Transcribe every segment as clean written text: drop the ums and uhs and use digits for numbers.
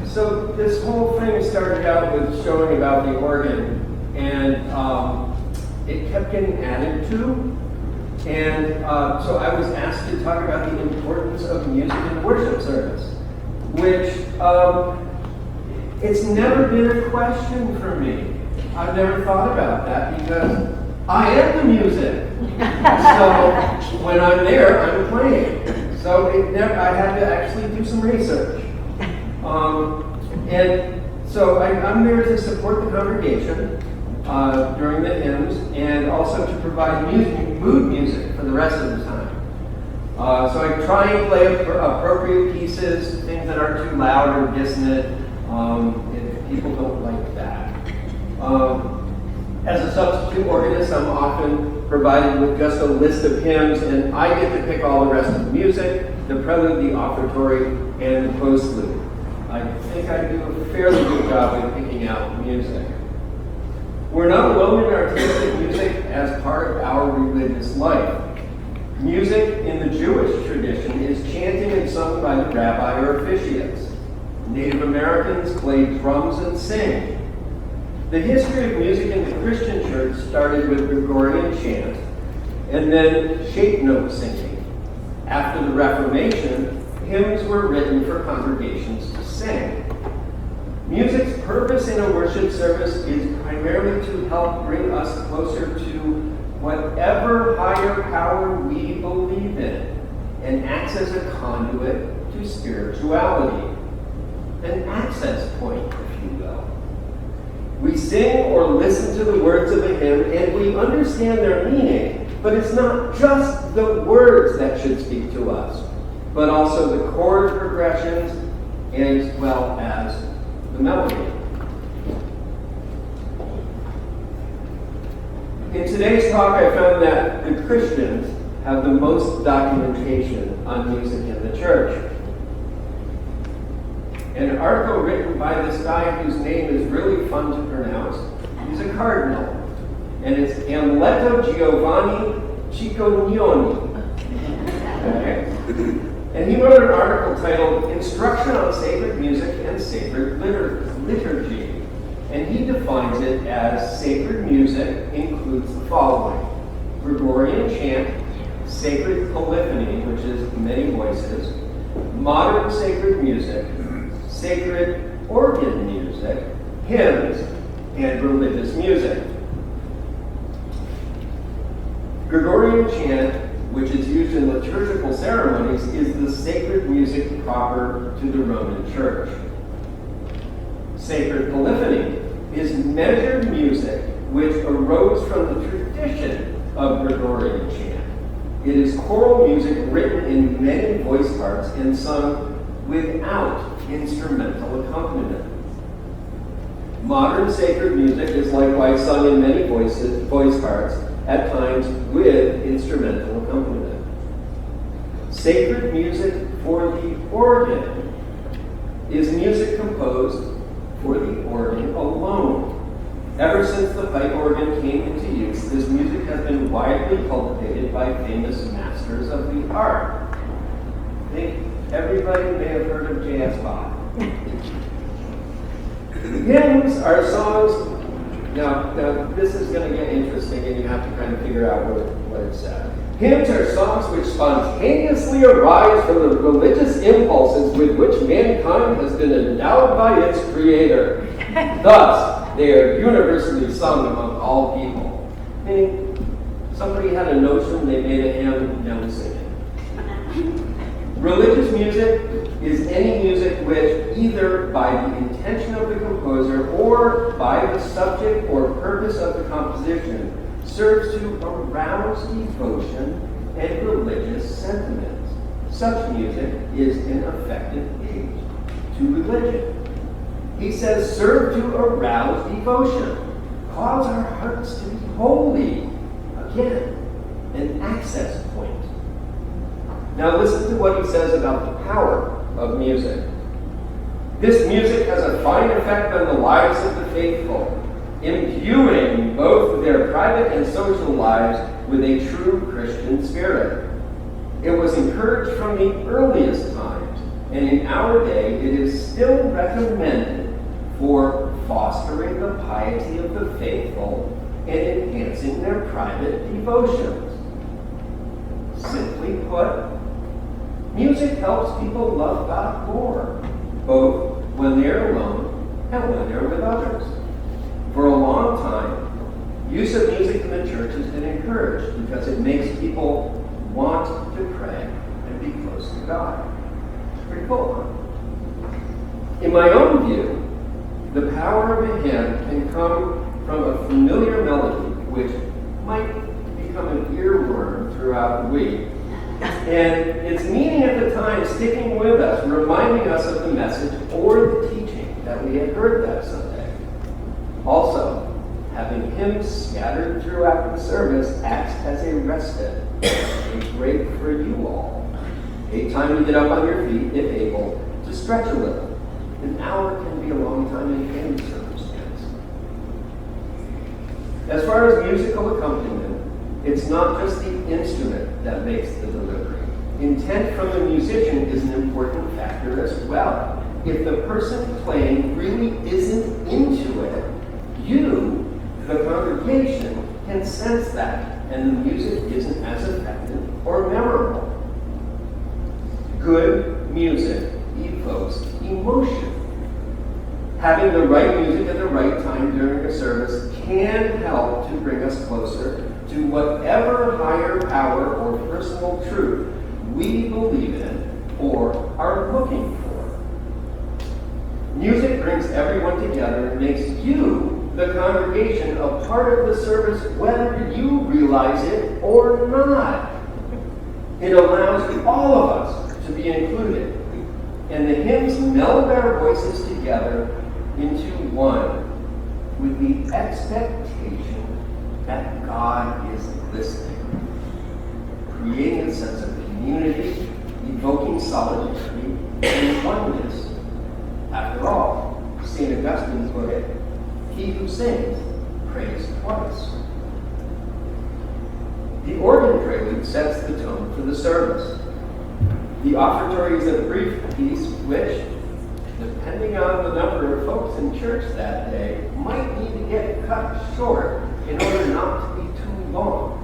So this whole thing started out with showing about the organ, and it kept getting added to. And so I was asked to talk about the importance of music in the worship service, which it's never been a question for me. I've never thought about that because I am the music. So when I'm there, I'm playing. So I had to actually do some research. And so I'm there to support the congregation during the hymns and also to provide mood music for the rest of the time. So I try and play appropriate pieces, things that aren't too loud or dissonant, if people don't like that. As a substitute organist, I'm often provided with just a list of hymns, and I get to pick all the rest of the music, the prelude, the offertory, and the postlude. I think I do a fairly good job of picking out music. We're not alone in artistic music as part of our religious life. Music in the Jewish tradition is chanting and sung by the rabbi or officiants. Native Americans play drums and sing. The history of music in the Christian church started with Gregorian chant and then shape note singing. After the Reformation, hymns were written for congregations to sing. Music's purpose in a worship service is primarily to help bring us closer to whatever higher power we believe in and acts as a conduit to spirituality, an access point, if you will. We sing or listen to the words of a hymn and we understand their meaning, but it's not just the words that should speak to us, but also the chord progressions as well as the melody. In today's talk, I found that the Christians have the most documentation on music in the church. An article written by this guy whose name is really fun to pronounce. He's a cardinal, and it's Amleto Giovanni Ciccognoni. Okay? And he wrote an article titled Instruction on Sacred Music and Sacred Liturgy. And he defines it as sacred music includes the following: Gregorian chant, sacred polyphony, which is many voices, modern sacred music, sacred organ music, hymns, and religious music. Gregorian chant, which is used in liturgical ceremonies, is the sacred music proper to the Roman Church. Sacred polyphony is measured music which arose from the tradition of Gregorian chant. It is choral music written in many voice parts and sung without instrumental accompaniment. Modern sacred music is likewise sung in many voice parts, at times with instrumental accompaniment. Sacred music for the organ is music composed for the organ alone. Ever since the pipe organ came into use, this music has been widely cultivated by famous masters of the art. I think everybody may have heard of J.S. Bach. Hymns are songs. Now, this is going to get interesting, and you have to kind of figure out what it says. Hymns are songs which spontaneously arise from the religious impulses with which mankind has been endowed by its creator. Thus, they are universally sung among all people. Meaning, somebody had a notion, they made a hymn, now we sing it. Religious music is any music which, either by the intention of the composer or by the subject or purpose of the composition, serves to arouse devotion and religious sentiments. Such music is an effective aid to religion. He says, serve to arouse devotion, cause our hearts to be holy. Again, an access point. Now listen to what he says about the power of music. This music has a fine effect on the lives of the faithful, imbuing both their private and social lives with a true Christian spirit. It was encouraged from the earliest times, and in our day it is still recommended for fostering the piety of the faithful and enhancing their private devotions. Simply put, music helps people love God more, both when they're alone and when they're with others. For a long time, use of music in the church has been encouraged because it makes people want to pray and be close to God. It's pretty cool, huh? In my own view, the power of a hymn can come from a familiar melody, which might become an earworm throughout the week, and its meaning at the time sticking with us, reminding us of the message or the teaching that we had heard that Sunday. Also, having hymns scattered throughout the service acts as a respite, a break for you all, a time to get up on your feet, if able, to stretch a little. An hour can be a long time in any circumstance. As far as musical accompaniment, it's not just the instrument that makes the delivery. Intent from the musician is an important factor as well. If the person playing really isn't into it, you, the congregation, can sense that, and the music isn't as effective or memorable. Good music evokes emotion. Having the right music at the right time during a service can help to bring us closer to whatever higher power or personal truth we believe in or are looking for. Music brings everyone together and makes you, the congregation, a part of the service whether you realize it or not. It allows all of us to be included, and the hymns meld our voices together into one with the expectation that God is listening, creating a sense of community, evoking solidarity and oneness. After all, St. Augustine's quoted, "He who sings prays twice." The organ prelude sets the tone for the service. The offertory is a brief piece which, depending on the number of folks in church that day, might need to get cut short in order not to be too long.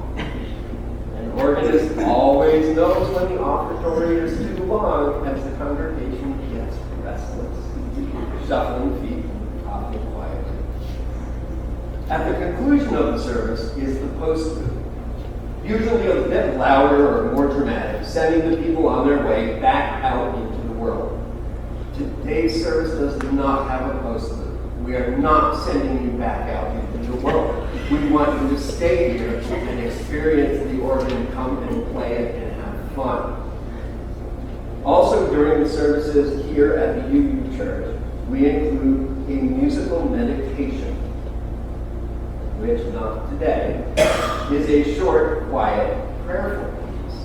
An organist always knows when the offertory is too long as the congregation gets restless, shuffling feet and talking quietly. At the conclusion of the service is the postlude, usually a bit louder or more dramatic, sending the people on their way back out into the world. Today's service does not have a postlude. We are not sending you back out into the world. We want you to stay here and experience the organ, come and play it and have fun. Also during the services here at the UU Church, we include a musical meditation, which not today, is a short, quiet, prayerful piece.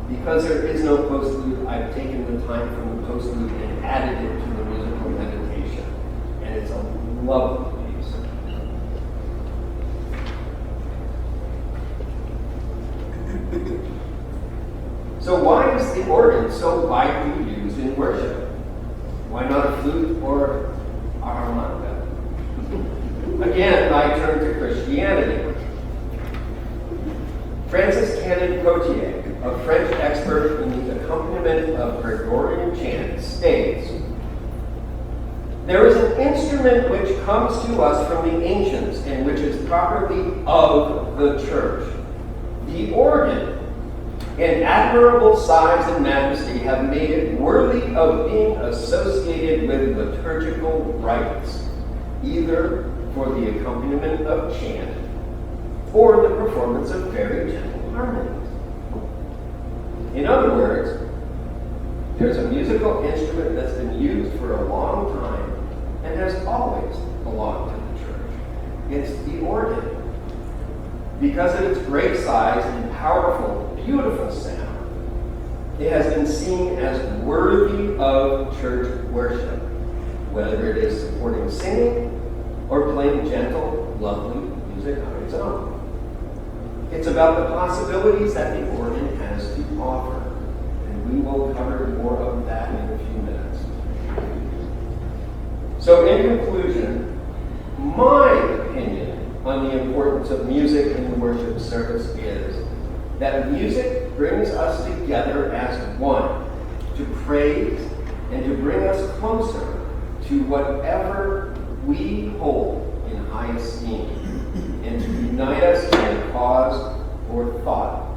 Because there is no postlude, I've taken the time from the postlude and added it to the musical meditation. And it's a lovely piece. So why is the organ so widely used in worship? Why not a flute or a harmonica? Again, I turn to Christianity. Francis Canon Cotier, a French expert in the accompaniment of Gregorian chant, states, "There is an instrument which comes to us from the ancients and which is properly of the church. The organ, in admirable size and majesty, have made it worthy of being associated with liturgical rites, either for the accompaniment of chant or the performance of very gentle harmonies." In other words, there's a musical instrument that's been used for a long time and has always belonged to the church. It's the organ. Because of its great size and powerful, beautiful sound, it has been seen as worthy of church worship, whether it is supporting singing or playing gentle, lovely music on its own. It's about the possibilities that the organ has to offer. And we will cover more of that in a few minutes. So in conclusion, my opinion on the importance of music in the worship service is that music brings us together as one, to praise and to bring us closer to whatever we hold in high esteem, and to unite us in a cause or thought